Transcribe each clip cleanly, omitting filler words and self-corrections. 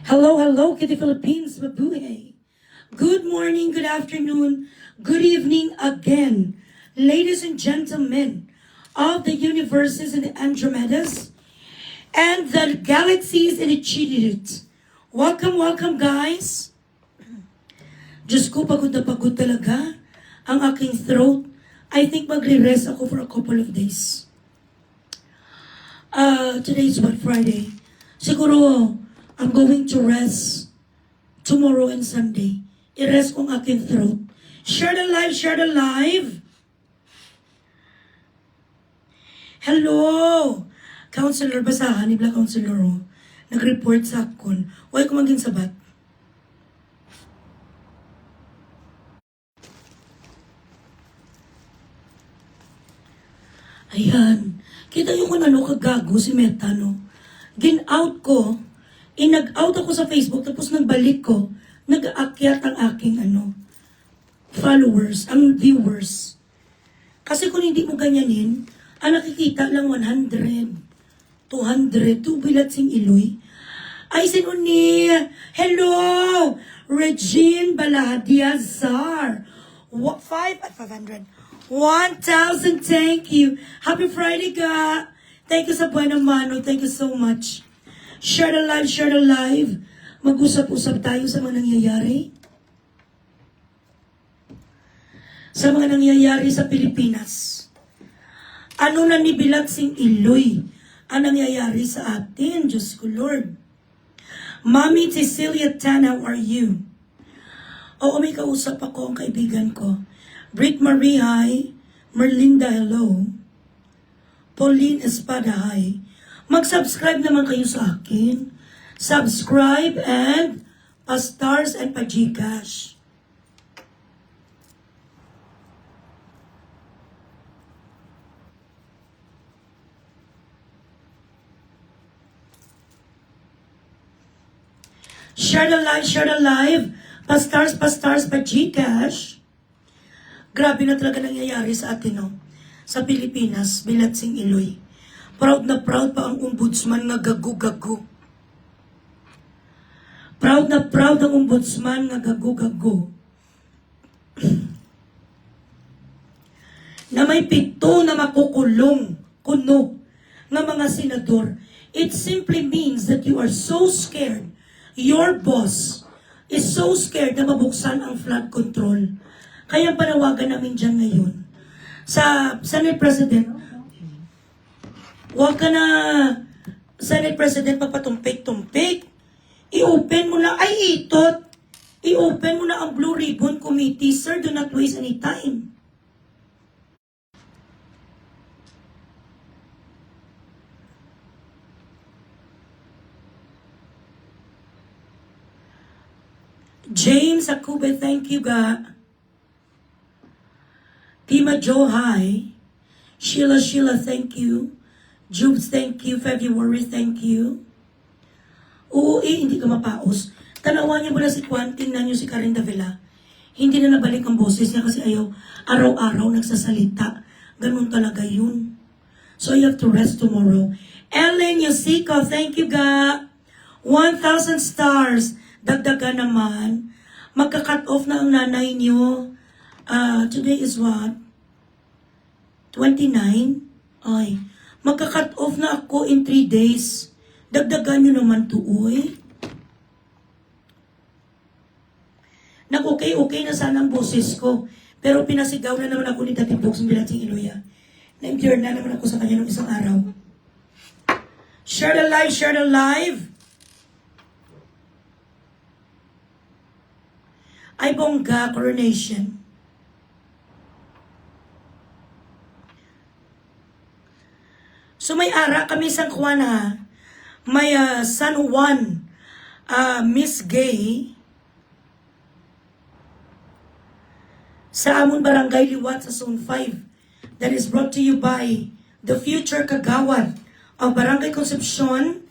Hello, hello, Kitty Philippines, mabuhay. Good morning, good afternoon, good evening again, ladies and gentlemen of the universes and the Andromedas and the galaxies and the Chilirit. Welcome, welcome guys. Diyos ko, pagod na pagod talaga ang aking throat. I think magre-rest ako for a couple of days. Today is what, Friday? Siguro, I'm going to rest tomorrow and Sunday. I-rest kong aking throat. Share the live, share the live. Hello! Counselor, basahan ni Black Counselor. Nag-report sa akon. Huwag ko maging sabat. Ayan. Kita yung kung ano kagago si Meta, no? Gin-out ko. Nag-out ako sa Facebook, tapos nagbalik ko, nag-aakyat ang aking followers, ang viewers. Kasi kung hindi mo ganyanin, ang nakikita lang 100, 200, 2 bilat sing iloy. Ay, sinuni, hello, Regine Baladia Zar, 5 at 500, 1,000, thank you. Happy Friday, ka. Thank you sa buwan mano, thank you so much. Share the live, share the live. Mag-usap-usap tayo sa mga nangyayari. Sa mga nangyayari sa Pilipinas. Ano na nibilag sing iloy ang nangyayari sa atin? Diyos ko, Lord. Mami Cecilia Tan, how are you? Oo, may kausap ako ang kaibigan ko. Britt Marie, hi. Merlinda, hello. Pauline Espada, hi. Mag-subscribe naman kayo sa akin. Subscribe and pa-stars and pa-Gcash. Share the live. Pa-stars, pa-Gcash. Grabe na talaga nangyayari sa atin, no? Sa Pilipinas, bilat sing iloy. Proud na proud pa ang ombudsman nga gago-gago. Proud na proud ang ombudsman nga gago-gago. Na may 7 na makukulong kuno nga mga senador. It simply means that you are so scared. Your boss is so scared na mabuksan ang flood control. Kaya panawagan namin dyan ngayon. Sa Senate President, huwag ka na, Senate President, magpatumpik-tumpik. I-open mo na, i-open mo na ang Blue Ribbon Committee. Sir, do not waste any time. James Akube, thank you, ga. Pima Joe, hi. Sheila, thank you. Jubes, thank you. February, thank you. Oo, hindi ka mapaos. Tanawan niyo ba na si Quanting na niyo si Karen Davila? Hindi na nabalik ang boses niya kasi ayaw araw-araw nagsasalita. Ganun talaga yun. So you have to rest tomorrow. Ellen Yosico, thank you, ga. 1,000 stars. Dagdaga naman. Magka-cut off na ang nanay niyo. Today is what? 29? Ay. Magka-cut off na ako in 3 days. Dagdagan nyo naman to, uy. Okay na sana ang boses ko. Pero pinasigaw na naman ako ni Tati Box ng Bilating Iloya. Na-impure na naman ako sa kanya ng isang araw. Share the live. Ay, bongga, coronation. So may ara kami San Juan, ha. May San Juan Miss Gay sa amon barangay Liwat sa Zone 5 that is brought to you by the future kagawad of Barangay Concepcion,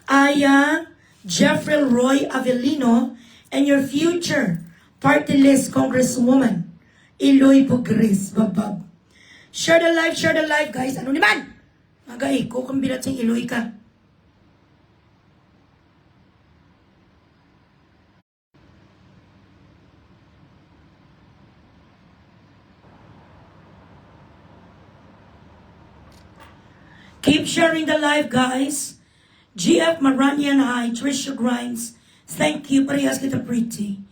Aya Jeffrey Roy Avellino, and your future party list Congresswoman Iloy Bugres Babab. Share the live, guys. Ano naman? Magay ko kung bilat siyang Iloy ka. Keep sharing the live, guys. GF Maranian, hi. Trisha Grimes, thank you. Parehas kita pretty.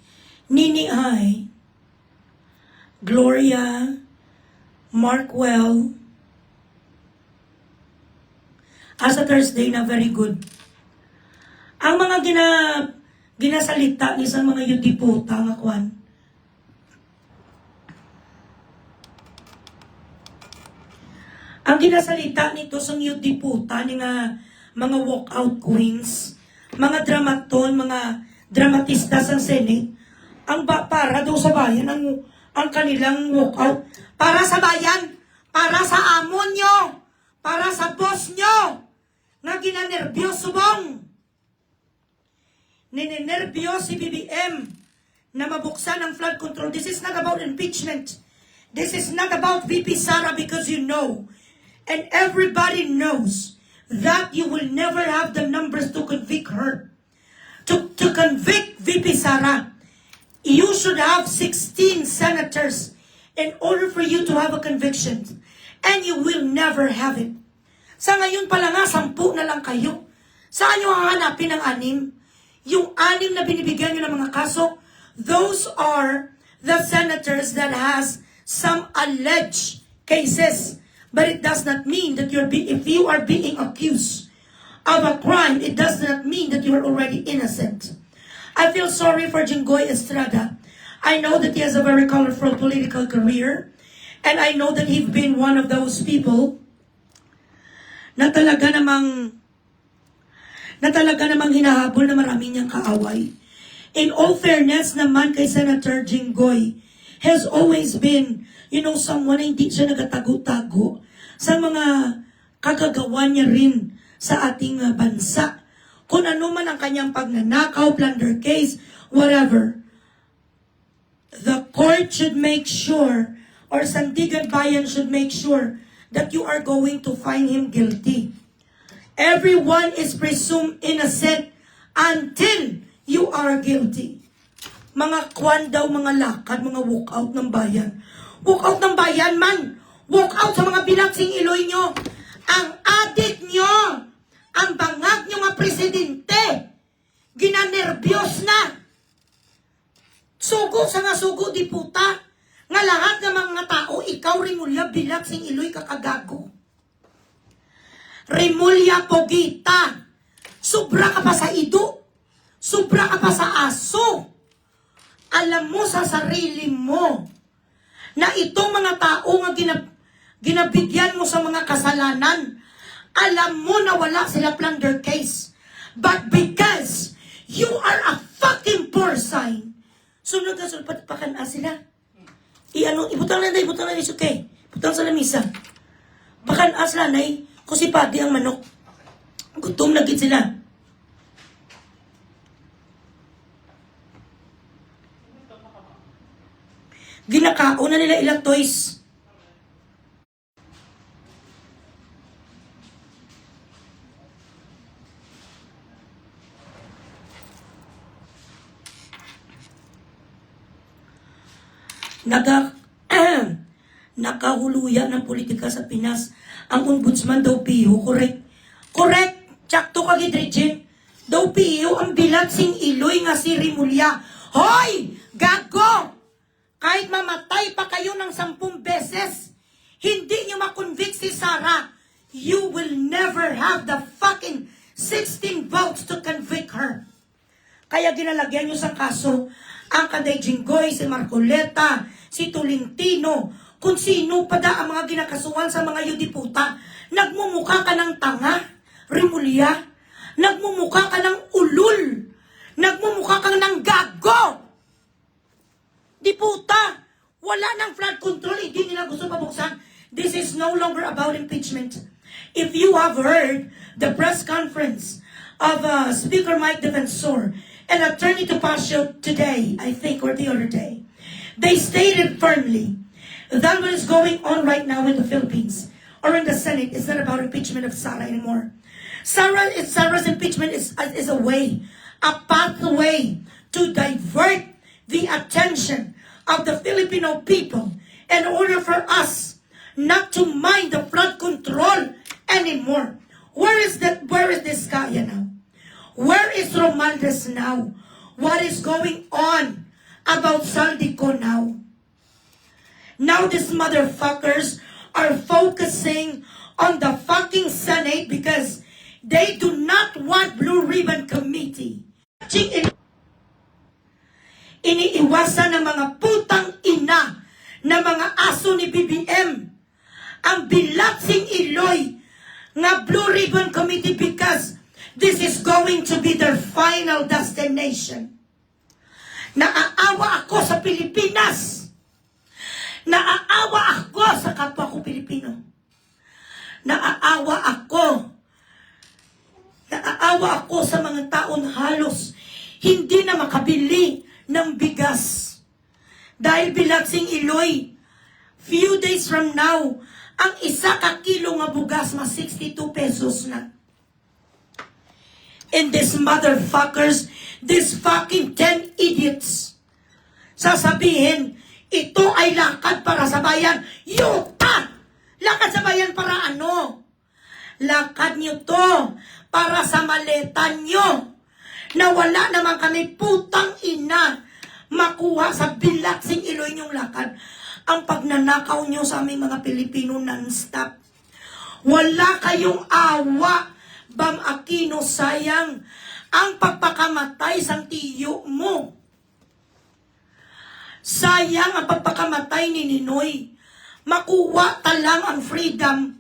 Nini, hi. Gloria, Markwell. As a Thursday na, very good. Ang mga ginasalita ni sa mga yudiputa nga kwan. Ang ginasalita nito sa yudiputa ni nga mga walkout queens, mga dramaton, mga dramatista sa Senate, ang para daw sa bayan ang kanilang walkout para sa bayan, para sa amon nyo, para sa boss nyo, nga ginanervyos subong. Ninenervyos si BBM na mabuksan ang flood control. This is not about impeachment. This is not about VP Sara, because you know, and everybody knows, that you will never have the numbers to convict her. To convict VP Sara, you should have 16 senators in order for you to have a conviction. And you will never have it. Sa ngayon pala nga, 10 na lang kayo. Saan nyo hahanapin ang 6? Yung 6 na binibigyan nyo ng mga kaso, those are the senators that has some alleged cases. But it does not mean that if you are being accused of a crime, it does not mean that you are already innocent. I feel sorry for Jinggoy Estrada. I know that he has a very colorful political career. And I know that he's been one of those people na talaga namang hinahabol na marami niyang kaaway. In all fairness naman kay Senator Jinggoy, has always been, someone na hindi siya nagatago-tago sa mga kagagawa niya rin sa ating bansa. Kung ano man ang kanyang pagnanakaw, plunder case, whatever. The court should make sure, or Sandigan Bayan should make sure, that you are going to find him guilty. Everyone is presumed innocent until you are guilty. Mga kwan daw, mga lakad, mga walkout ng bayan. Walkout ng bayan man. Walkout sa mga binaksing iloy nyo. Ang adik nyo, ang bangag nyo nga presidente, ginanervyos na. Sugo sa nga sugo, di puta. Nga lahat ng mga tao, ikaw Rimulya bilaksing iloy kakagago. Rimulya pogita. Sobra ka pa sa ido. Sobra ka pa sa aso. Alam mo sa sarili mo na itong mga tao nga ginabigyan mo sa mga kasalanan, alam mo na wala sila plunder case. But because you are a fucking porcine, sunod ka sulpat pakana sila. Ibutang na is okay. Butang sa lamisa. Pakanas lanay, kusipati ang manok. Gutom na gid sila. Ginakao na nila ilang toys. Nakahuluya ng politika sa Pinas. Ang ombudsman daw piho, correct? Correct! Tsakto ka gidrejin. Daw piho ang bilatsing iloy nga si Rimulya. Hoy! Gago! Kahit mamatay pa kayo ng 10 beses, hindi nyo makonvict si Sara, you will never have the fucking 16 votes to convict her. Kaya ginalagyan nyo sa kaso ang Kaday Jinggoy, si Marcoleta, si Tolentino, kung sino pa da ang mga ginakasuhan sa mga yudiputa. Nagmumukha ka ng tanga, Rimulya. Nagmumukha ka ng ulul. Nagmumukha ka ng gago. Diputa, wala ng flood control, hindi nila gusto pabuksan. This is no longer about impeachment. If you have heard the press conference of Speaker Mike Defensor and Attorney Topacio today, I think, or the other day, they stated firmly that what is going on right now in the Philippines or in the Senate is not about impeachment of Sara anymore. Sara's impeachment is a way, a pathway to divert the attention of the Filipino people in order for us not to mind the flood control anymore. Where is this Kaya now? Where is Romualdez now? What is going on about Saldico now? Now these motherfuckers are focusing on the fucking Senate because they do not want Blue Ribbon Committee. Iniiwasan ng mga putang ina na mga aso ni BBM ang bilatsing Iloy nga Blue Ribbon Committee because this is going to be their final destination. Naaawa ako sa Pilipinas. Naaawa ako sa kapwa ko Pilipino. Naaawa ako sa mga taon halos hindi na makabili ng bigas. Dahil bilatsing Iloy, few days from now, ang isa ka kilo nga bugas mas 62 pesos na. And these motherfuckers, these fucking 10 idiots, sasabihin, ito ay lakad para sa bayan. Yuta! Lakad sa bayan para ano? Lakad nyo to para sa maleta nyo na wala naman kami putang ina makuha sa bilatsing Iloy nyong lakad. Ang pagnanakaw nyo sa aming mga Pilipino non-stop. Wala kayong awa. Bam Aquino, sayang ang pagpakamatay sang tiyo mo. Sayang ang pagpakamatay ni Ninoy. Makuha talang ang freedom.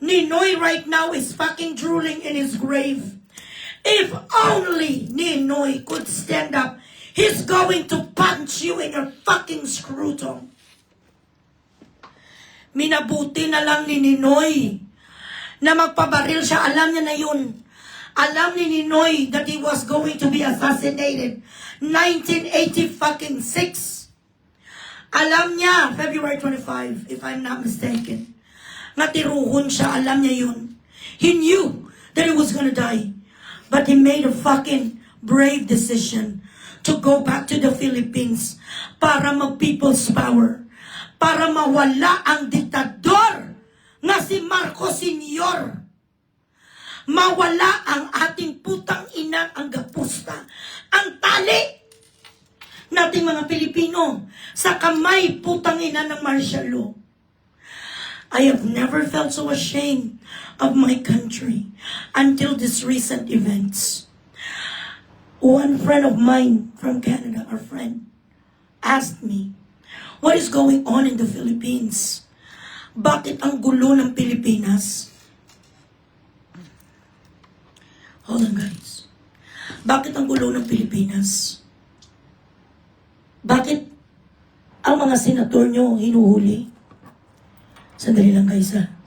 Ninoy right now is fucking drooling in his grave. If only Ninoy could stand up, he's going to punch you in your fucking scrotum. Minabuti na lang ni Ninoy na magpabaril siya. Alam niya na yun. Alam ni Ninoy that he was going to be assassinated 1986. Alam niya, February 25, if I'm not mistaken. Natiruhon siya, alam niya yun. He knew that he was gonna die. But he made a fucking brave decision to go back to the Philippines para mag-people's power. Para mawala ang diktador na si Marcos Sr. Mawala ang ating putang ina ang gapusta. Ang tali nating mga Pilipino sa kamay putang ina ng martial law. I have never felt so ashamed of my country until these recent events. One friend of mine from Canada, our friend, asked me, what is going on in the Philippines? Bakit ang gulo ng Pilipinas? Hold on, guys. Bakit ang gulo ng Pilipinas? Bakit ang mga senator nyo hinuhuli? Sandali lang, guys, ha?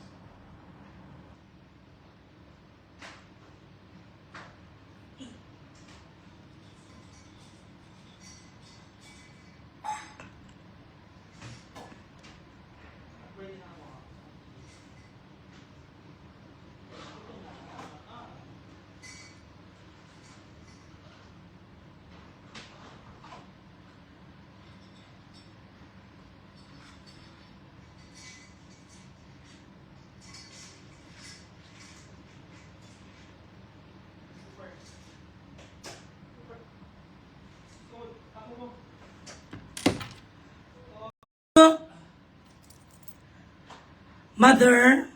Mother,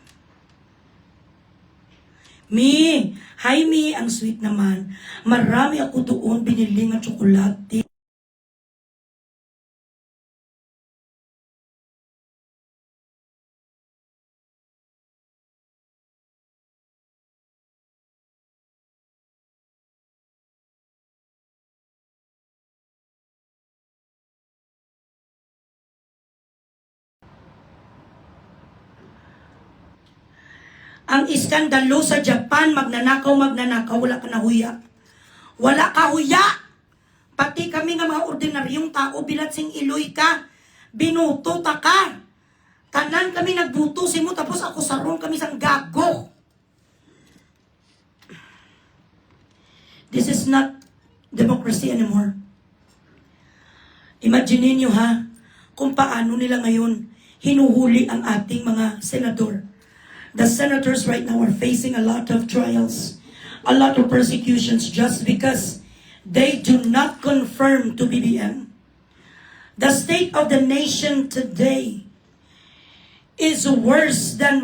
Mi, hi Mi, ang sweet naman. Marami ako doon binili ng tsokolate. Ang iskandalo sa Japan, magnanakaw, wala ka na huya. Wala ka huya! Pati kami nga mga ordinaryong tao, bilatsing Iloy ka, binuto ta ka. Tanan kami nagbuto si mo, tapos ako saron kami sang gago. This is not democracy anymore. Imagine niyo ha, kung paano nila ngayon hinuhuli ang ating mga senador. The senators right now are facing a lot of trials, a lot of persecutions just because they do not confirm to BBM. The state of the nation today is worse than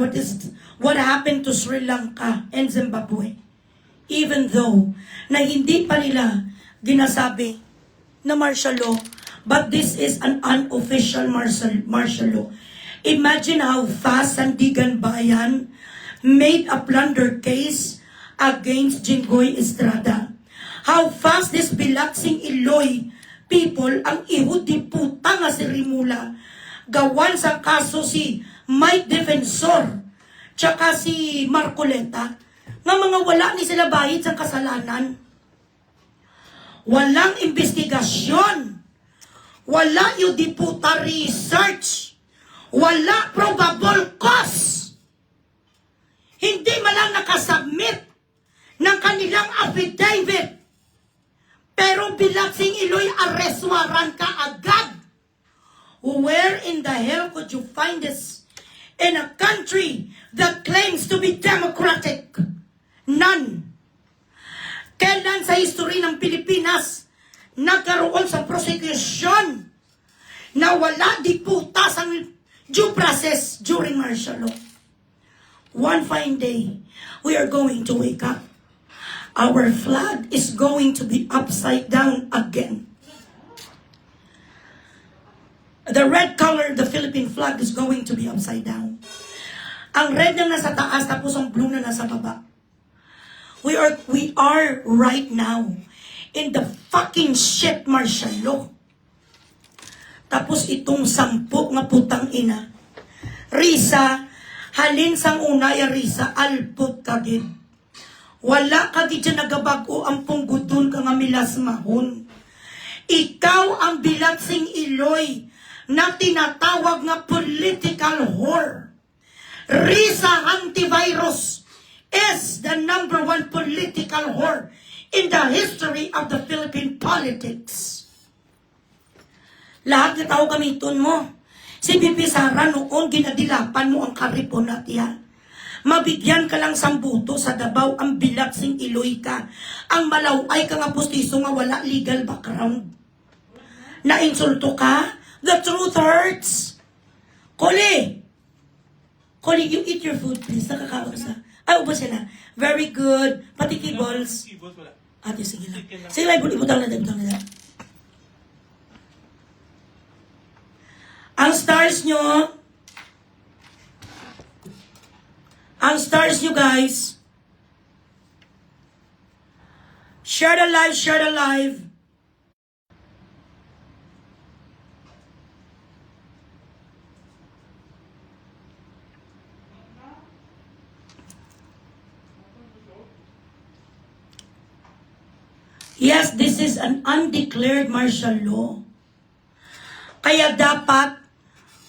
what happened to Sri Lanka and Zimbabwe. Even though na hindi pa nila ginasabi na martial law, but this is an unofficial martial law. Imagine how fast Sandigan Bayan made a plunder case against Jinggoy Estrada. How fast this Bilaksing Iloy people ang ihudi puta nga si Rimula gawan sa kaso si Mike Defensor tsaka si Marcoleta nga mga wala ni sila bayad sa kasalanan. Walang investigasyon. Wala yung diputa research. Wala probable cause. Hindi man lang nakasubmit ng kanilang affidavit. Pero Bilaksing Iloy, arrest warrant ka agad. Where in the hell could you find this in a country that claims to be democratic? None. Kailan sa history ng Pilipinas nagkaroon sa prosecution na wala diputas ang due process during martial law? One fine day, we are going to wake up. Our flag is going to be upside down again. The red color, the Philippine flag, is going to be upside down. Ang red na nasa taas, tapos ang blue na nasa baba. We are right now in the fucking shit martial law. Tapos itong 10 nga putang ina. Risa, halin sang una ya Risa, alput kagid. Wala kagid dyan nagabago ang punggudon ka nga milas mahon. Ikaw ang Bilaksing Iloy na tinatawag nga political whore. Risa Antivirus is the #1 political whore in the history of the Philippine politics. Lahat na tao gamiton mo. Si Pipi Sara noon ginadilapan mo ang karipon natin. Mabigyan ka lang sambuto sa Davao ang Bilaksing Iloy ka. Ang malaway ka nga pustiso nga wala legal background. Nainsulto ka? The truth hurts. Koli, you eat your food please. Nakakawa ka sa... Ay, ubos sila. Very good. Pati keyballs. Ate, sige lang. Sige lang, ibutang na. Ang stars nyo, guys. Share the live. Yes, this is an undeclared martial law. Kaya dapat,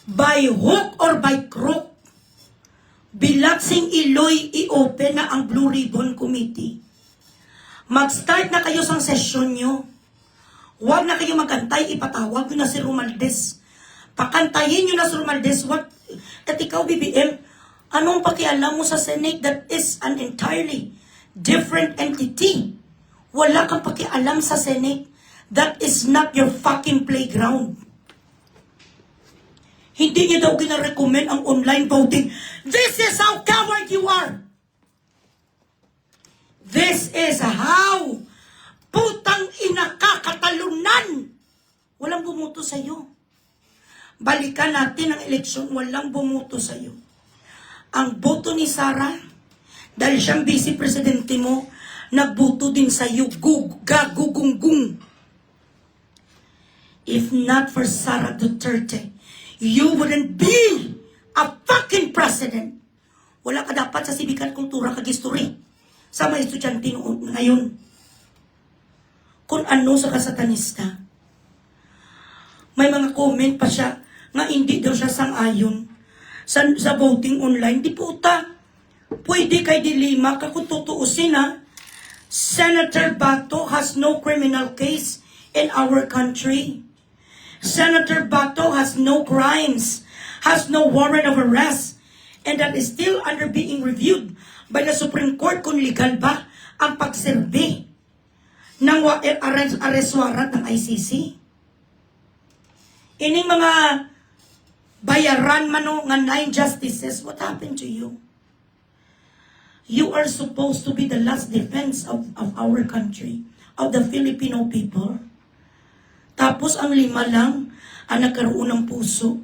by hook or by crook, Bilaksing Iloy i-open na ang Blue Ribbon Committee. Mag-start na kayo sa sesyon nyo. Huwag na kayo magantay, ipatawag nyo na si Romualdez. Pakantayin nyo na si Romualdez. At ikaw, BBM, anong pakialam mo sa Senate that is an entirely different entity? Wala kang pakialam sa Senate. That is not your fucking playground. Hindi niyo daw gina-recommend ang online voting. This is how coward you are. This is how putang ina ka, katalunan. Walang bumuto sa'yo. Balikan natin ang eleksyon, walang bumuto sa'yo. Ang boto ni Sara, dahil siyang vice presidente mo, nagboto din sa'yo, gugunggung. If not for Sara Duterte, you wouldn't be a fucking president. Wala ka dapat sa sibikan kultura kag-history sa mga estudyante ngayon. Kung ano sa kasatanista. May mga comment pa siya nga hindi daw siya sang-ayon sa voting online. Di puta, pwede kay dilima ka kung tutuusin ha. Senator Bato has no criminal case in our country. Senator Bato has no crimes, has no warrant of arrest, and that is still under being reviewed by the Supreme Court kung legal ba ang pagserbe ng arrest warrant ng ICC. Ining mga bayaran mano nga 9 justices, what happened to you? You are supposed to be the last defense of our country, of the Filipino people. Tapos ang 5 lang ang nagkaroon ng puso.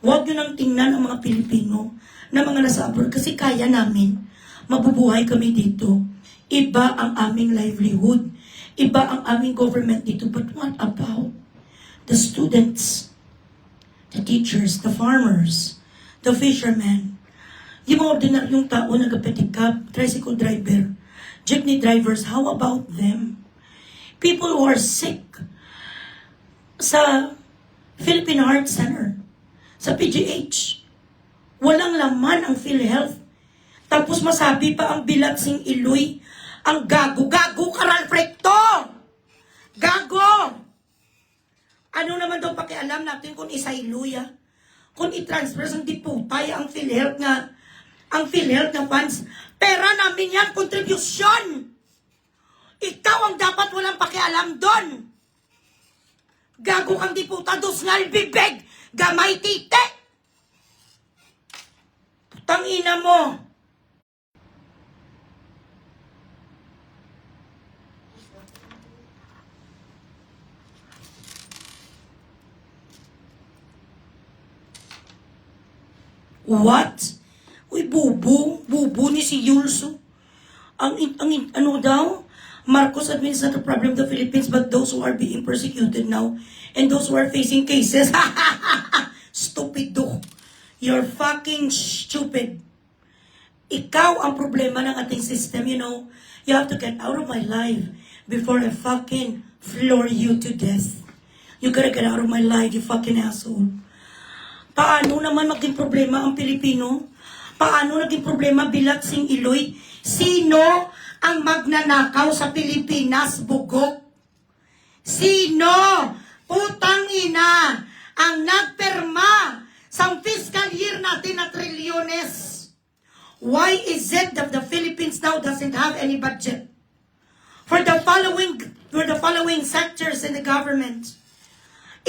Huwag nyo nang tingnan ang mga Pilipino na mga nasa abroad kasi kaya namin. Mabubuhay kami dito. Iba ang aming livelihood. Iba ang aming government dito. But what about the students, the teachers, the farmers, the fishermen, yung mga ordinaryong tao, nagpatikap, tricycle driver, jeepney drivers, how about them? People who are sick sa Philippine Heart Center, sa PGH, walang laman ang PhilHealth. Tapos masabi pa ang Bilatsing Iloy, ang gago-gago Karal Recto! Gago! Ano naman daw pakialam natin kung isa Iloy, kung i-transfer sa diputay ang PhilHealth na funds, pera namin yan, kontribusyon. Ikaw ang dapat walang pakialam doon. Gago kang diputado, ngal bibig, gamay tite. Putang ina mo. What? Uy, bubu ni si Yulso. Ano daw? Marcos administrative problem of the Philippines, but those who are being persecuted now and those who are facing cases. Stupido. You're fucking stupid. Ikaw ang problema ng ating system, you know. You have to get out of my life before I fucking floor you to death. You gotta get out of my life, you fucking asshole. Paano naman maging problema ang Pilipino? Paano naging problema Bilatsing Iloy? Sino ang magnanakaw sa Pilipinas, bugok? Sino? Putang ina ang nagperma sa fiscal year natin na trilyones. Why is it that the Philippines now doesn't have any budget for the following sectors in the government?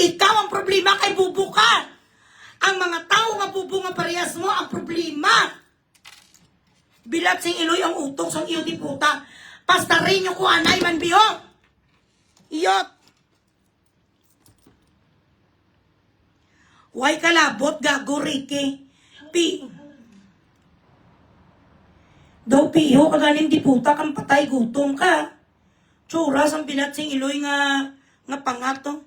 Ikaw ang problema, kay bubo ka. Ang mga tao nga bubo nga parehas mo ang problema. Bilatsing Iloy ang utok sang iyo di puta. Pastarin nyo ko anay man biyo. Iyot. Huwag kalabot, gago, Ricky. Daw piyo, kagaling di puta, kang patay, gutom ka. Tsuras ang Bilatsing Iloy nga pangato.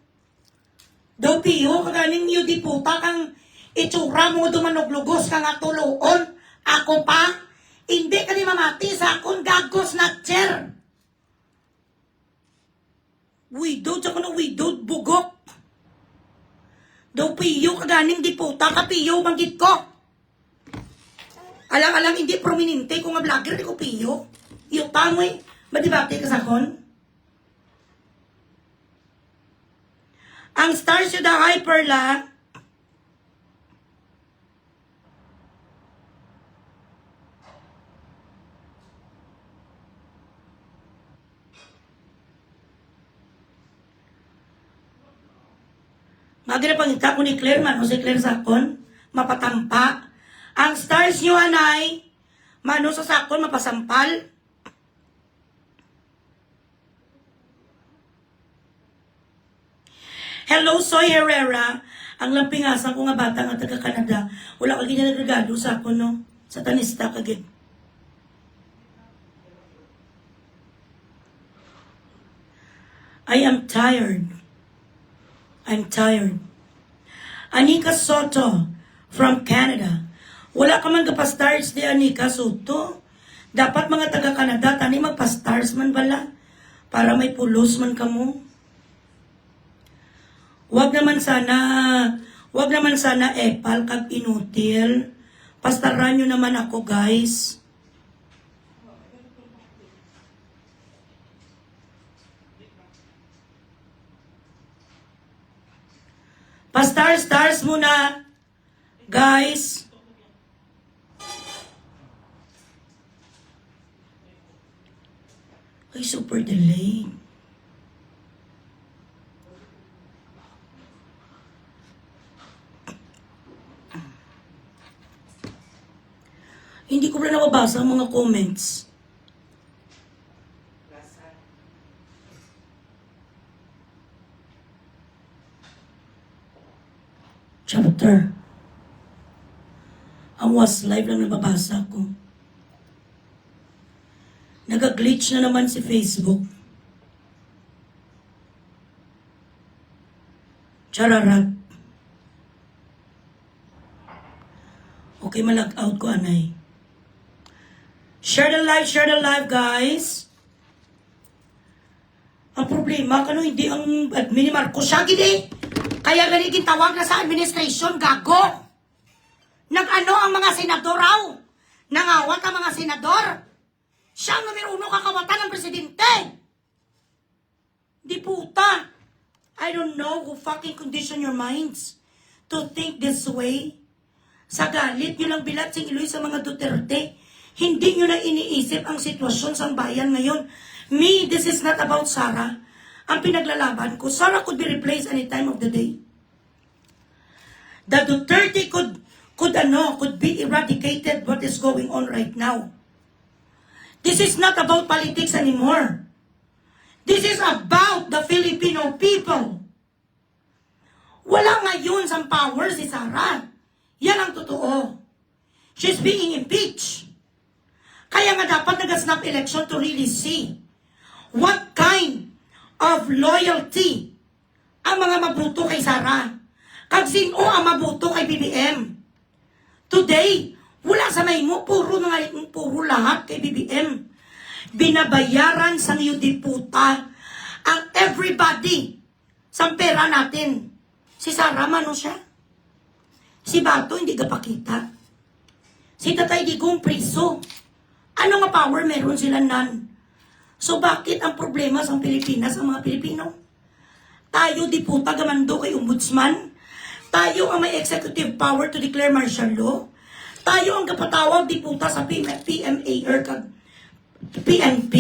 Daw piyo, kagaling iyo di puta, kang itsura mo dumanuglugos ka nga tuloon. Ako pa, hindi ka ni mamati sa akong gagos na chair. Widowed ako na widowed, bugok. Daw piyo, kaganing di puta, kapiyo, manggit ko. Alam, hindi prominente kung nga vlogger, di ko piyo. Iyo tamoy, madibate ka sa kon? Ang stars yun na hyper la, maganda pangita ko ni Claire man, o si Claire sakon, mapatampa. Ang stars nyo anay, mano sa sakon, mapasampal. Hello, Soy Herrera. Ang lampingasan ko nga bata nga taga-Canada. Wala ka ganyan nagregalo sa akon, no? Satanista kagid. I am tired. I'm tired. Anika Soto from Canada. Wala ka man kapastars di Anika Soto. Dapat mga taga-Canada, tani magpastars man bala. Para may pulos man kamo. Wag naman sana epal kag inutil. Pastaran nyo naman ako, guys. Pa-stars muna, guys. Ay, super delayed. Hindi ko na nababasa ang mga comments. Chapter. Ang was live lang nababasa ko. Nag-glitch na naman si Facebook. Chararat. Okay, malag out ko, anay. Share the live, guys. Ang problema, kano hindi ang admin ni Marcos siya, gini. Kaya ganigin tawag na sa administration, gago. Nag-ano ang mga senador raw. Nangawat ang mga senador. Siya ang numero 1 kakawatan ng presidente. Di puta. I don't know who fucking condition your minds to think this way. Sa galit nyo lang bilat sing iloy sa mga Duterte. Hindi nyo na iniisip ang sitwasyon sa bayan ngayon. Me, this is not about Sarah. Ang pinaglalaban ko, Sarah could be replaced any time of the day. The Duterte could be eradicated what is going on right now. This is not about politics anymore. This is about the Filipino people. Wala ngayon sa power si Sarah. Yan ang totoo. She's being impeached. Kaya nga dapat nag-snap election to really see what kind of loyalty ang mga mabuto kay Sarah. Kag sino ang mabuto kay BBM. Today, wala sa may mo, puro lahat kay BBM. Binabayaran sa iyo diputa ang everybody sa pera natin. Si Sarah, mano siya? Si Bato, hindi kapakita. Si Tatay Digong, priso. Ano nga power meron sila nan? So bakit ang problema sa Pilipinas, ang mga Pilipino? Tayo diputa gamando kay ombudsman. Tayo ang may executive power to declare martial law. Tayo ang kapatawag diputa sa PMA or PNP.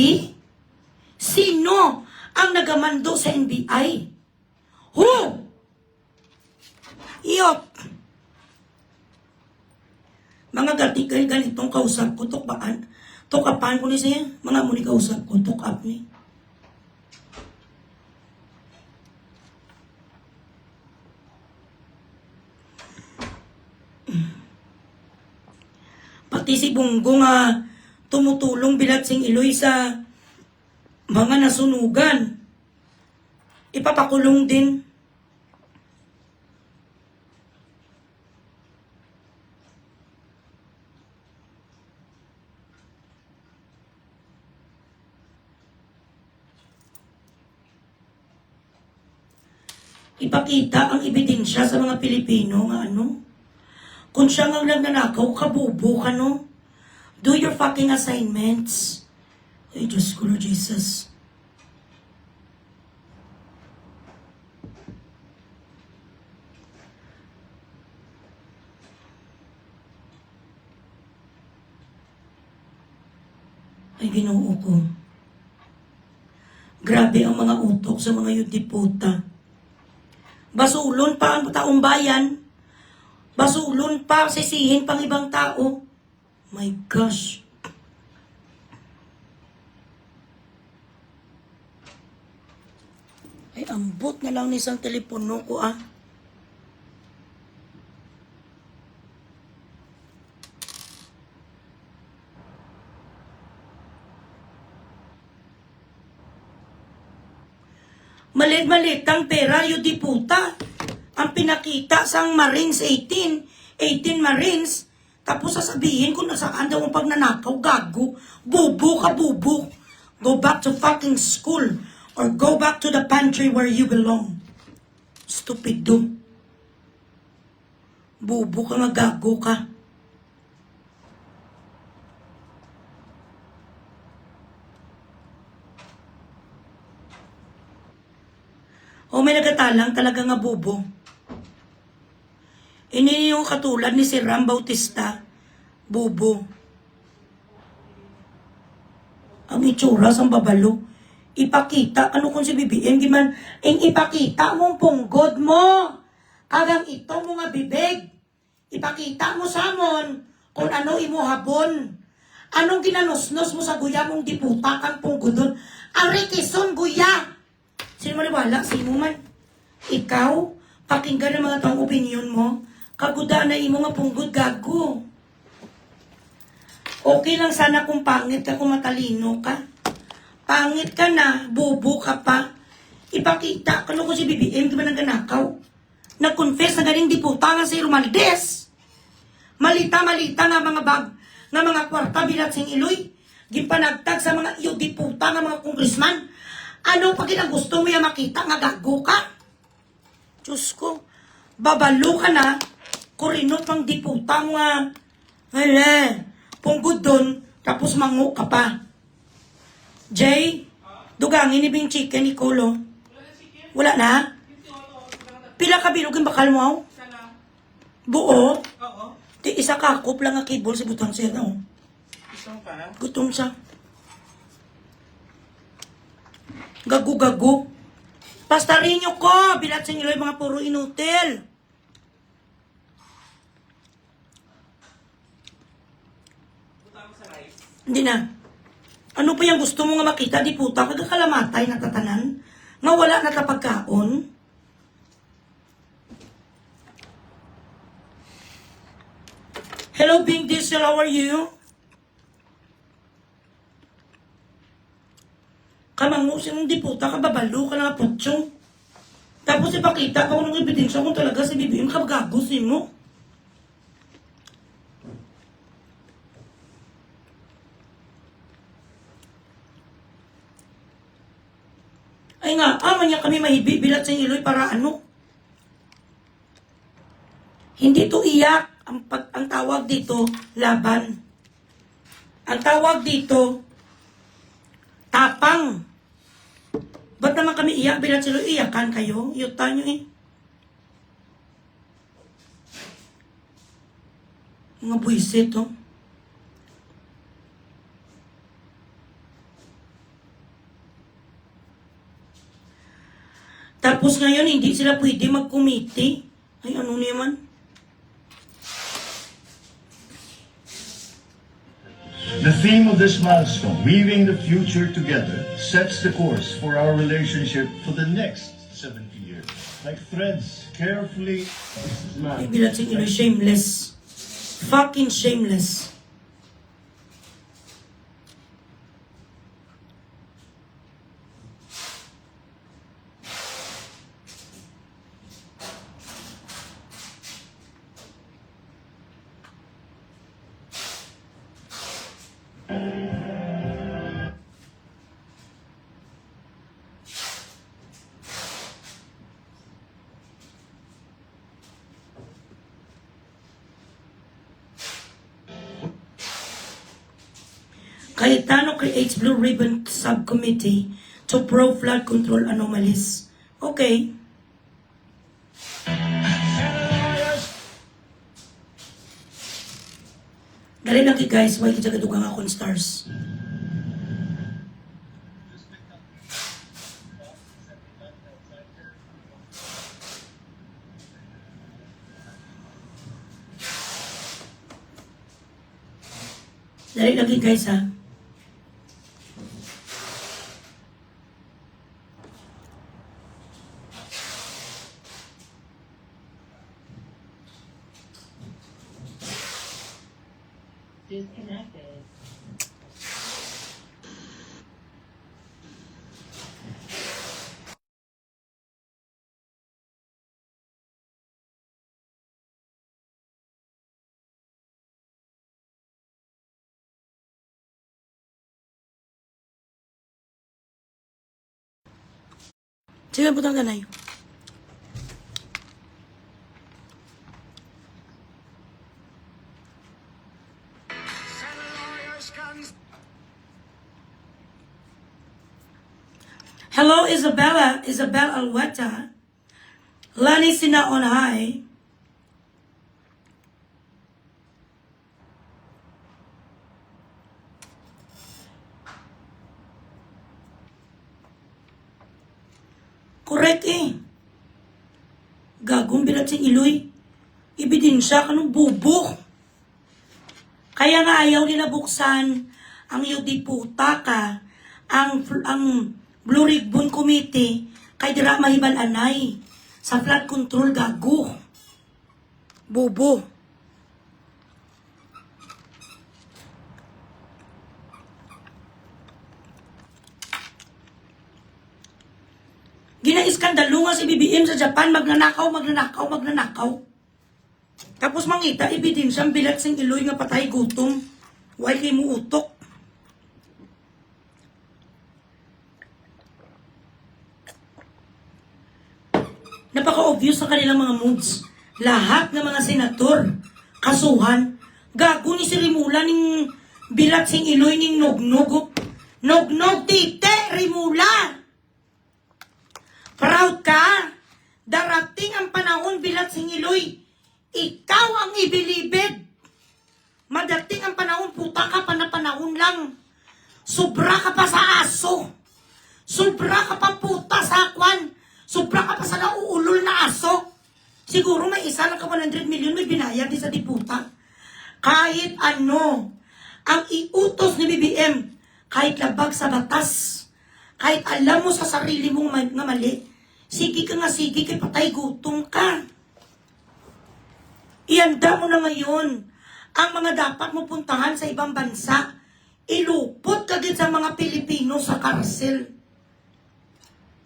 Sino ang nagamando sa NBI? Who? Iyot. Mga ganitong kausap ko, tukapan ko ni siya. Mga muni kausap ko, tukap ni. Pati si Bungo nga tumutulong bilat sing iloy sa mga nasunugan. Ipapakulong din. Ipakita ang ebidensya sa mga Pilipino nga ano. Kung siya nga nagnanakaw, kabubo ka no. Do your fucking assignments. Ay, Diyos ko, Lord Jesus. Ay, Ginoo ko. Grabe ang mga utok sa mga yudiputa. Basulon pa ang taong bayan. Basulon pa, sisihin pang ibang tao. My gosh. Ay, ambot na lang ni isang telepono ko ah. Malit-malit ang pera, yung diputa. Ang pinakita sang Marines 18 Marines, tapos sasabihin kung nasaan daw ang pagnanakaw, gago. Bubo ka, bubo. Go back to fucking school or go back to the pantry where you belong. Stupido. Bubo ka nga, gago ka. O may nagatalang talaga nga bubo. Ini yung katulad ni si Ram Bautista, bubo. Ang itsura sang babalo. Ipakita, ano kung si BBM, di man, ipakita mong punggod mo. Kagang ito mo nga bibig. Ipakita mo sa amon kung ano imo habon. Anong ginanusnos mo sa guya mong diputa kang punggodon? Arikison guya! Sino maniwala? Sino man? Ikaw, pakinggan ng mga taong opinion mo. Kaguda na imo nga punggod gago. Okay lang sana kung pangit ka, kung matalino ka. Pangit ka na, bobo ka pa. Ipakita, kano ko si BBM, di ba naganakaw? Nag-confess na galing diputa nga si Romaldes. Malita-malita nga mga nga mga kwarta bilat sing iloy. Ginpanagtag sa mga iyo diputa nga mga congressman. Ano pa gusto mo yung makita nga gago ka? Diyos ko, babalo ka na, kurinot pang diputa nga. Hala, punggod doon, tapos mango ka pa. Jay, dugangin ni Bing Chicken ni Kolo. Wala na? Pila ka bilog yung bakal mo? Buo? Oo. Di isa kakop lang nga cable sa butang siya na. Gusto mo pa? Gutom siya. Gago-gago. Pastarin nyo ko! Bilat sa inyo yung mga puro inutil. Puta mo sa rice. Hindi na. Ano pa yung gusto mo nga makita? Di puta, kagakalamatay na tatanan. Nga wala na tapagkaon. Hello, Bing Diesel, how are you? Kamangusin ng diputa, kababalo ka na putsyong. Tapos ipakita pa kung ng ebidensya kung talaga si BBM kabagagusin mo. Ay nga, aman niya kami mahibi bilat sa iloy para ano? Hindi to iyak. Ang tawag dito, laban. Ang tawag dito, tapang. Ba't naman kami iyak? Bilang sila iyakan kayo? Yuta nyo eh. Mga buwisit oh. Tapos ngayon, hindi sila pwede mag-committee. Ay, ano naman? The theme of this milestone, weaving the future together, sets the course for our relationship for the next 70 years. Like threads, carefully. Ay, bilang sila shameless. Fucking shameless. Cayetano creates Blue Ribbon Subcommittee to probe flood control anomalies. Okay. Dali lang kay guys, why kita kadugang akong stars. Dali lagi guys ha. Disconnected. Sige, putang ganay. Hello, Isabella. Isabel Alweta. Lani Sina on high. Correct eh. Gagong bilat sing iloy. Ebidensya ka ng bubok. Kaya nga ayaw nila buksan ang UD puta ka, ang Blue Ribbon Committee, kay dira mahibal anay sa flood control gago. Bobo. Ginaiskandalo nga si BBM sa Japan, magnanakaw. Tapos mangita, ebidensyang bilat sing iloy nga patay gutom. While kay mo utok. Napaka-obvious sa kanilang mga moves. Lahat ng mga senator, kasuhan, gago ni si Rimula ning bilat sing iloy ning nognog. Nognog tite, Rimula! Proud ka? Darating ang panahon bilat sing iloy. Ikaw ang ibilibid. Madating ang panahon, puta ka pa na panahon lang. Sobra ka pa sa aso. Sobra ka pa puta sa kwan. Sobra ka pa sa nauulol na aso. Siguro may isa lang ka 100 million may binayad di sa diputa. Kahit ano, ang iutos ni BBM, kahit labag sa batas, kahit alam mo sa sarili mong nga mali, sige ka nga sige, kay patay gutom ka. Ihanda mo na ngayon ang mga dapat mo puntahan sa ibang bansa. Ilupot ka din sa mga Pilipino sa karsel.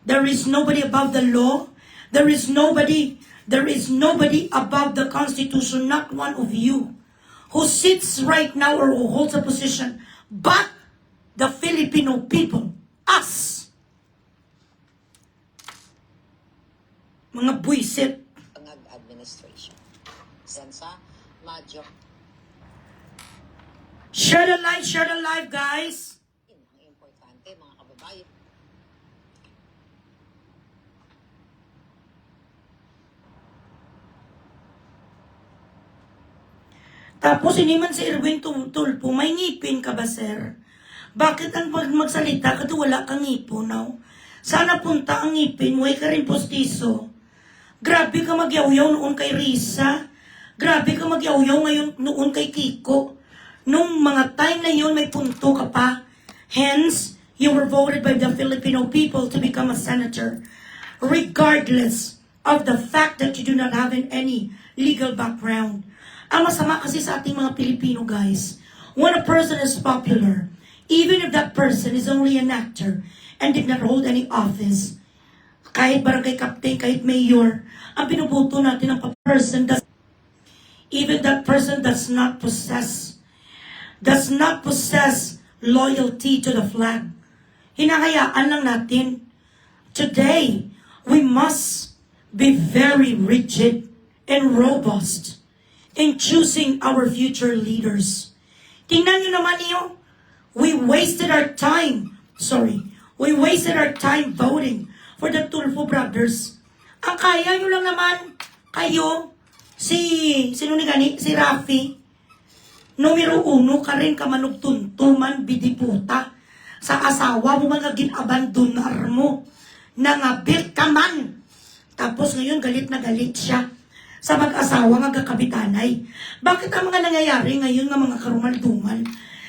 There is nobody above the law. There is nobody above the Constitution, not one of you who sits right now or who holds a position, but the Filipino people, us. Mga buisit. Administration. Sensa, Madyo. Share the live, guys. Ang importante, mga kababayan. Tapos iniman si Erwin Tulpo, may ngipin ka ba, sir? Bakit ang magsalita ka wala kang ngipon, no? Sana punta ang ngipin mo, ay ka rin postiso. Grabe ka magyaw-yaw noon kay Risa. Grabe ka magyaw-yaw ngayon noon kay Kiko. Nung mga time na yun, may punto ka pa. Hence, you were voted by the Filipino people to become a senator. Regardless of the fact that you do not have any legal background. Ang masama kasi sa ating mga Pilipino, guys, when a person is popular, even if that person is only an actor and did not hold any office, kahit barangay captain, kahit mayor, ang pinuputo natin ng person, even that person does not possess loyalty to the flag. Hinahayaan lang natin. Today, we must be very rigid and robust in choosing our future leaders. Tingnan nyo naman niyo, we wasted our time voting for the Tulfo brothers. Ang kaya nyo lang naman, kayo, sino ni gani? Si Rafi. Numero 1 ka rin ka manugtuntuman, bidiputa. Sa asawa mo mga ginabandonar mo. Nangabit ka man. Tapos ngayon galit na galit siya sa mag-asawa nga kapitanay. Bakit ang mga nangyayari ngayon ng mga karumal-dumal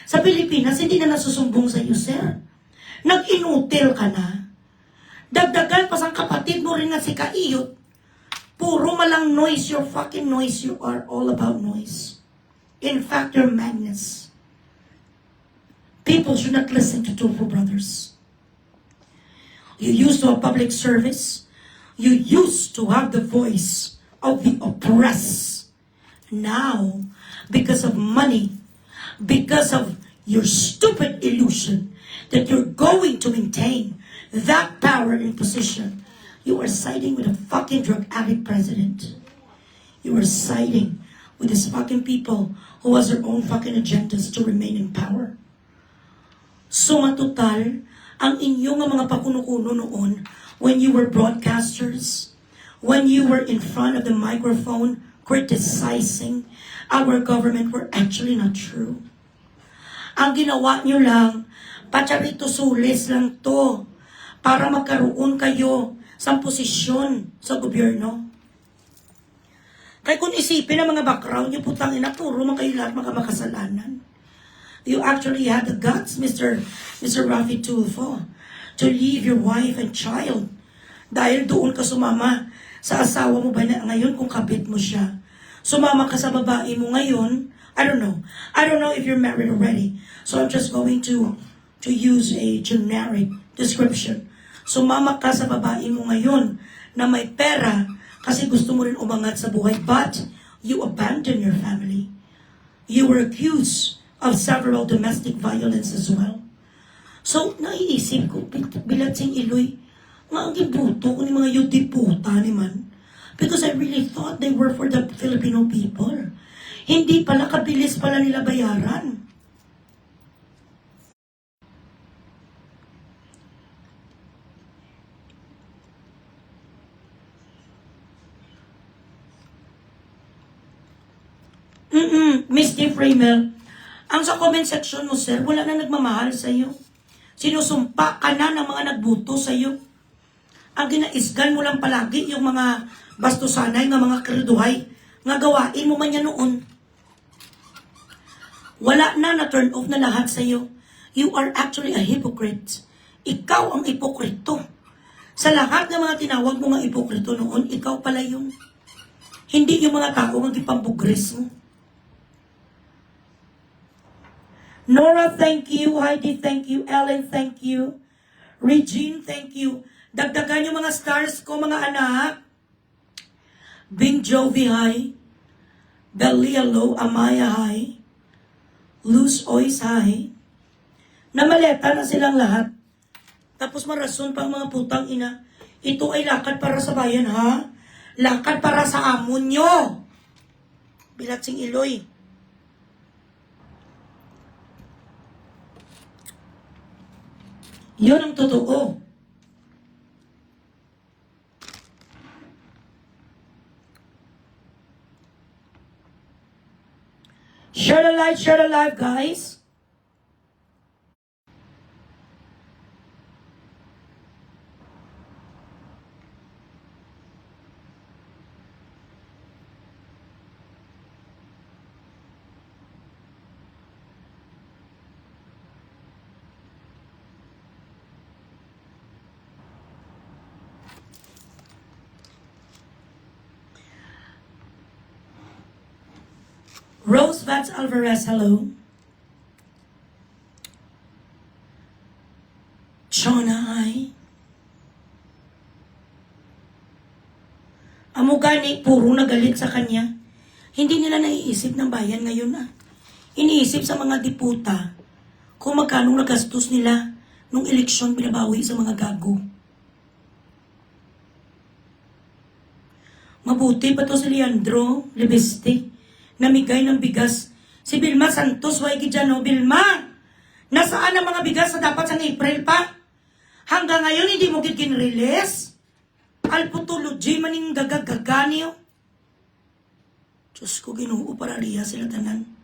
sa Pilipinas hindi na nasusumbong sa iyo, sir? Nag-inutil ka na. Dagdagan pa sang kapatid mo rin nga si Kaiyot. Puro malang noise, your fucking noise. You are all about noise. In fact, you're madness. People should not listen to Tulfo brothers. You used to have public service. You used to have the voice of the oppressed. Now, because of money, because of your stupid illusion that you're going to maintain that power and position, you are siding with a fucking drug addict president. You are siding with these fucking people who has their own fucking agendas to remain in power. Suma total, ang inyong mga pakuno-kuno noon, when you were broadcasters, when you were in front of the microphone criticizing our government, were actually not true. Ang ginawa nyo lang, patsarito sulis lang to, para magkaroon kayo sa posisyon sa gobyerno. Kaya kung isipin ang mga background niyo, putang ina, puro man kayo lahat mga makasalanan. You actually had the guts, Mr. Rafi Tulfo, to leave your wife and child. Dahil doon ka sumama sa asawa mo ba na ngayon kung kabit mo siya. Sumama ka sa babae mo ngayon. I don't know. I don't know if you're married already. So I'm just going to use a generic description. Sumama ka sa babae mo ngayon na may pera kasi gusto mo rin umangat sa buhay. But you abandon your family. You were accused of several domestic violence as well. So, naiisip ko, bilat sing iloy, nga ang gibuto ko ni mga yuti puta ni man. Because I really thought they were for the Filipino people. Hindi pala, kabilis pala nila bayaran. Miss D. Framel, ang sa comment section mo, sir, wala na nagmamahal sa iyo. Sinusumpa ka na ng mga nagbuto sa iyo. Ang ginaisgan mo lang palagi yung mga bastusanay ng mga kriduhay nga gawain mo man yan noon. Wala na turn off na lahat sa iyo. You are actually a hypocrite. Ikaw ang ipokrito. Sa lahat ng mga tinawag mo nga ipokrito noon, ikaw pala yun. Hindi yung mga tao nga ipambugris mo. Nora, thank you. Heidi, thank you. Ellen, thank you. Regine, thank you. Dagdagan yung mga stars ko, mga anak. Bing Jovi, hi. Belia Low, Amaya, hi. Luz Ois, hi. Namaleta na silang lahat. Tapos marason pang mga putang ina. Ito ay lakad para sa bayan, ha? Lakad para sa amon nyo. Bilatsing Iloy. Yun ang totoo. Share the live, guys. Rose Vance Alvarez, hello. Chona, hi. Amo gani, puro nagalit sa kanya. Hindi nila naiisip ng bayan ngayon ah. Iniisip sa mga diputa kung magkano nagastos nila nung eleksyon binabawi sa mga gago. Mabuti pa to si Leandro Lebeste. Namigay ng bigas. Si Vilma Santos, way gidyano, Vilma! Nasaan ang mga bigas na dapat sa April pa? Hanggang ngayon, hindi mo kin-release? Alputology, maning gagagaganiyo. Diyos ko, Ginoo, para liya sila tanan.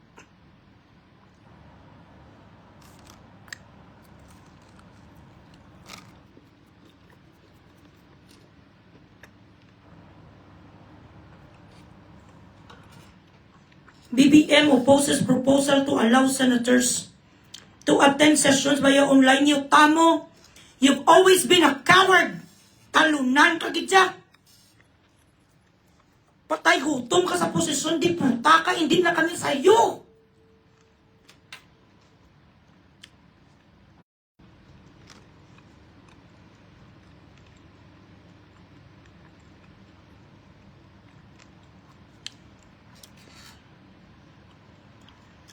BBM opposes proposal to allow senators to attend sessions via online. You tamo, you've always been a coward. Talunan ka gidya. Patay gutom ka sa posisyon, di puta ka, hindi na kami sa'yo.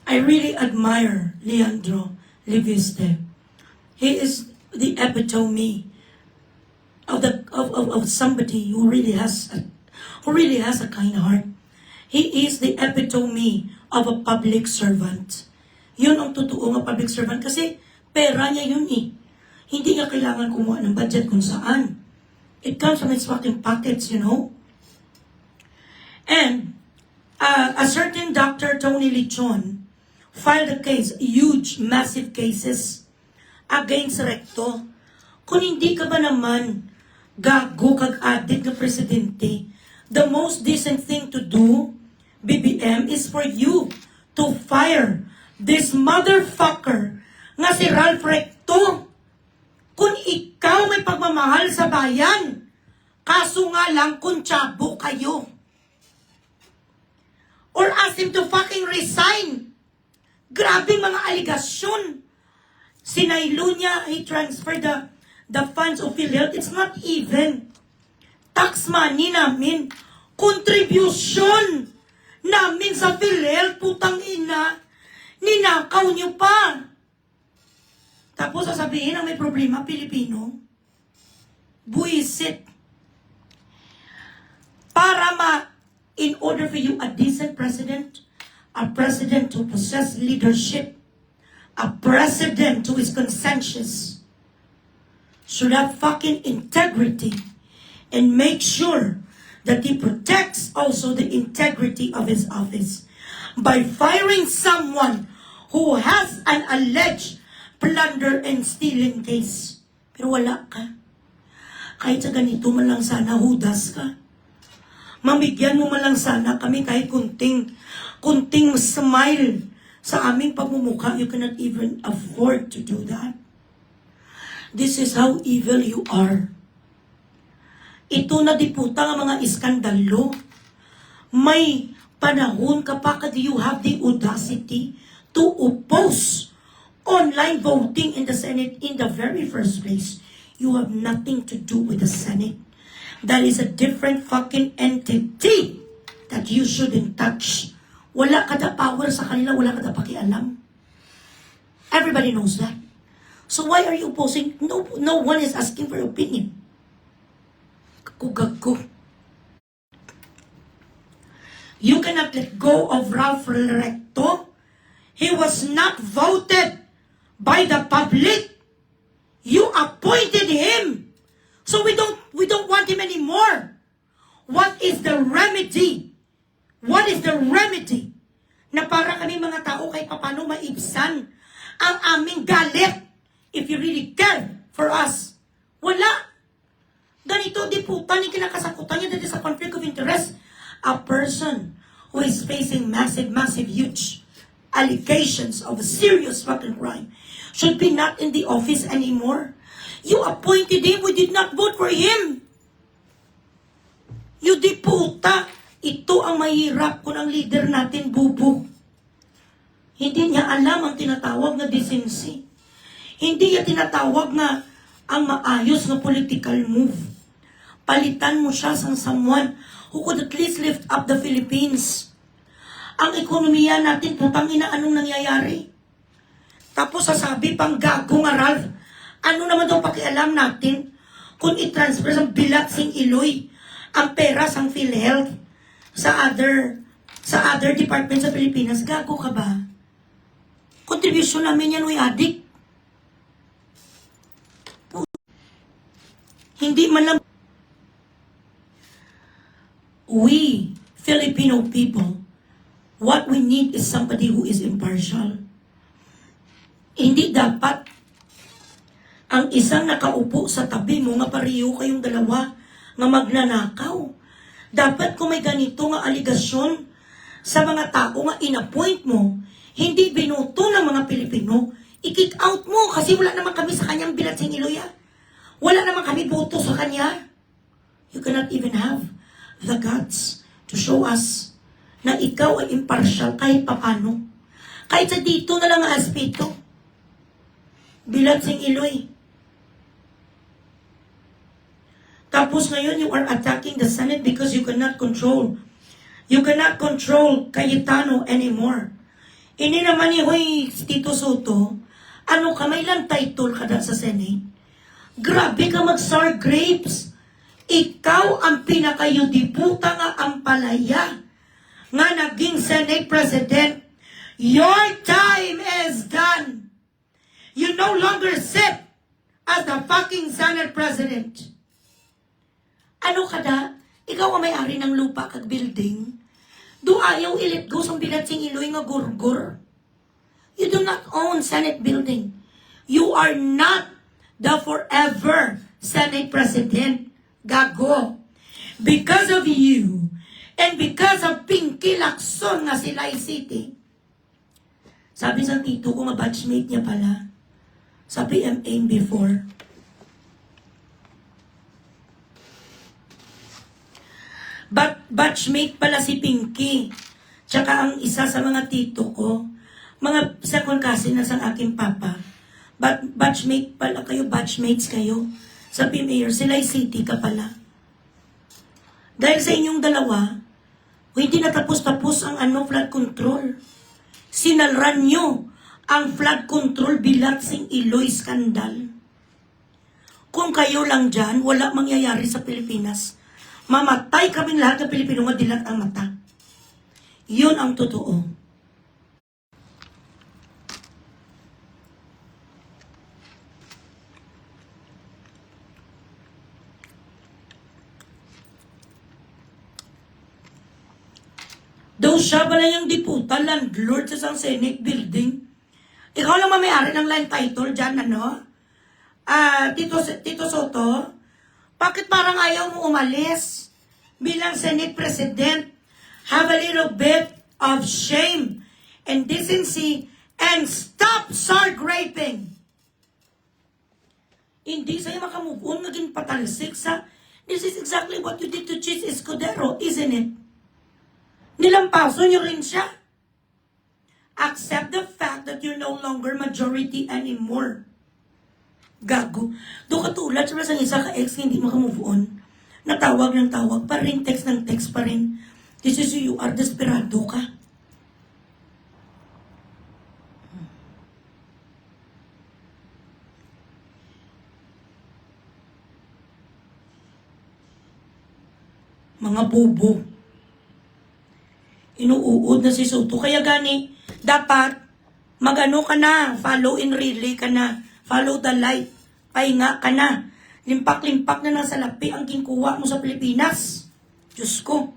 I really admire Leandro Lebeste. He is the epitome of somebody who really has a kind heart. He is the epitome of a public servant. Yun ang totoo ng public servant kasi pera niya yun eh. Hindi niya kailangan kumuha ng budget kung saan. It comes from his fucking pockets, you know. And a certain Dr. Tony Lichon filed a case, huge, massive cases against Recto. Kung hindi ka ba naman gago kag adik nga presidente, the most decent thing to do, BBM, is for you to fire this motherfucker nga si Ralph Recto. Kung ikaw may pagmamahal sa bayan, kaso nga lang kung tsabo kayo. Or ask him to fucking resign. Grabing mga aligasyon. Sinaylo niya, he transferred the funds of PhilHealth. It's not even tax money namin. Contribution namin sa PhilHealth, putang ina. Ninakaw niyo pa. Tapos sasabihin na may problema, Pilipino. Buisit. In order for you, a decent president, a president to possess leadership, a president who is conscientious, should have fucking integrity and make sure that he protects also the integrity of his office by firing someone who has an alleged plunder and stealing case. Pero wala ka. Kahit sa ganito man lang sana, hudas ka. Mamigyan mo man lang sana kami kahit kunting smile sa aming pagmumukha. You cannot even afford to do that. This is how evil you are. Ito na diputa nga mga iskandalo. May panahon kapag you have the audacity to oppose online voting in the Senate in the very first place. You have nothing to do with the Senate. That is a different fucking entity that you shouldn't touch. Wala ka na power sa kanila, wala ka na pakialam. Everybody knows that. So why are you opposing? No one is asking for your opinion. Kakugag ko. You cannot let go of Ralph Recto. He was not voted by the public. You appointed him. So we don't want him anymore. What is the remedy? What is the remedy? Na para kami mga tao kahit papano maibsan ang aming galit if you really care for us. Wala. Ganito, diputan yung kinakasakutan niya dito sa conflict of interest. A person who is facing massive, huge allegations of a serious fucking crime should be not in the office anymore. You appointed him. We did not vote for him. You diputa. Ito ang mahirap kung ang leader natin bubo. Hindi niya alam ang tinatawag na decency. Hindi niya tinatawag na ang maayos na political move. Palitan mo siya sa someone who could at least lift up the Philippines. Ang ekonomiya natin, putang ina, anong nangyayari? Tapos sasabi pang gago nga Ralph, ano naman daw pakialam natin kung i-transfer sa bilat sing Iloy ang pera sang PhilHealth sa other departments sa Pilipinas? Gago ka ba? Contribution namin yan, we adik. Hindi man lang. We, Filipino people, what we need is somebody who is impartial. Hindi dapat ang isang nakaupo sa tabi mo nga pareho kayong dalawa nga magnanakaw. Dapat kung may ganito nga aligasyon sa mga tao nga inappoint mo, hindi binuto ng mga Pilipino, i-kick out mo kasi wala naman kami sa kanyang bilat sing Iloya. Wala naman kami boto sa kanya. You cannot even have the guts to show us na ikaw ay impartial kahit papano. Kahit sa dito na lang ang aspeto. Bilat sing Iloy. Tapos ngayon, you are attacking the Senate because you cannot control Cayetano anymore. Ini naman ni Hoy Tito Soto, ano ka, may lang title ka da sa Senate? Grabe ka mag-sour grapes. Ikaw ang pinakayudiputa nga ang palaya nga naging Senate President. Your time is done. You no longer sit as the fucking Senate President. Ano ka da? Ikaw ang may-ari ng lupa kag building. Do ayaw ilit go sa bilat sing Iloy nga gurgur. You do not own Senate building. You are not the forever Senate President. Gago. Because of you, and because of Pinky Lacson nga sila City, sabi sa tito ko, batchmate niya pala sa PMA before. Batchmate pala si Pinky. Tsaka ang isa sa mga tito ko, mga second cousin na sa aking papa. Batchmate pala kayo, batchmates kayo. Sa PMA, sila City ka pala. Dahil sa inyong dalawa, hindi natapos-tapos ang flood control. Sinalran nyo ang flood control bilat sing Iloy skandal. Kung kayo lang dyan, wala mangyayari sa Pilipinas. Mamatay kaming lahat ng Pilipino nga dilat ang mata. Yun ang totoo. Daw siya ba na yung diputa, landlord sa isang Senate building? Ikaw lang mamayari ng line title dyan, ano? Tito Soto, bakit parang ayaw mo umalis bilang Senate President? Have a little bit of shame and decency and stop shark raping. Hindi sa'yo makamove on, naging patalsik sa... This is exactly what you did to Chis Escudero, isn't it? Nilampaso nyo rin siya. Accept the fact that you're no longer majority anymore. Gago. Doon katulad sa isa ka-ex, hindi makamove on. Natawag ng tawag pa rin, text ng text pa rin. This is you are desperado ka. Mga bobo. Inuuod na si Soto. Kaya gani, dapat magano ka na, follow in relay ka na, follow the light, pahinga ka na. Limpak-limpak na ng salapi ang kingkuha mo sa Pilipinas. Diyos ko.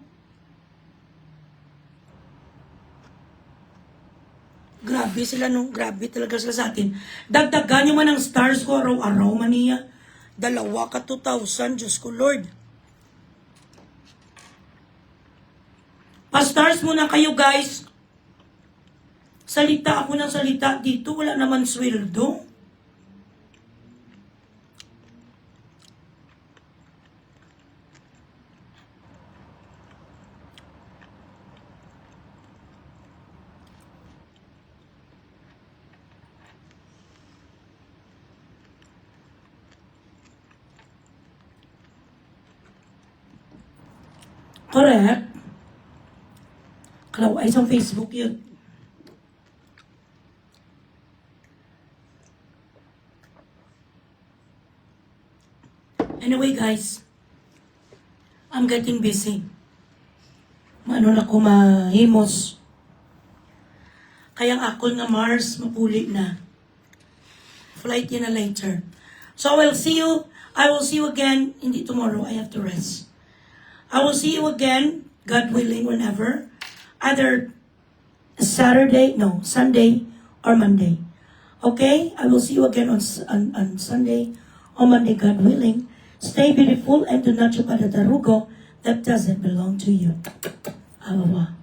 Grabe sila, no? Grabe talaga sila sa atin. Dagdagan nyo man ang stars ko araw-araw man niya. 2 ka 2,000, Diyos ko, Lord. Pa-stars muna kayo, guys. Salita ako ng salita dito. Wala naman sweldo. Correct. Kalaw ay sa Facebook yun. Anyway, guys, I'm getting busy. Maano na ko mahimos. Kayang ako nga Mars, mapuli na. Flight yun na later. So I will see you again. Hindi tomorrow, I have to rest. I will see you again, God willing, whenever. Either Sunday or Monday. Okay? I will see you again on Sunday or Monday, God willing. Stay beautiful and do not chupa the tarugo that doesn't belong to you. Awawa.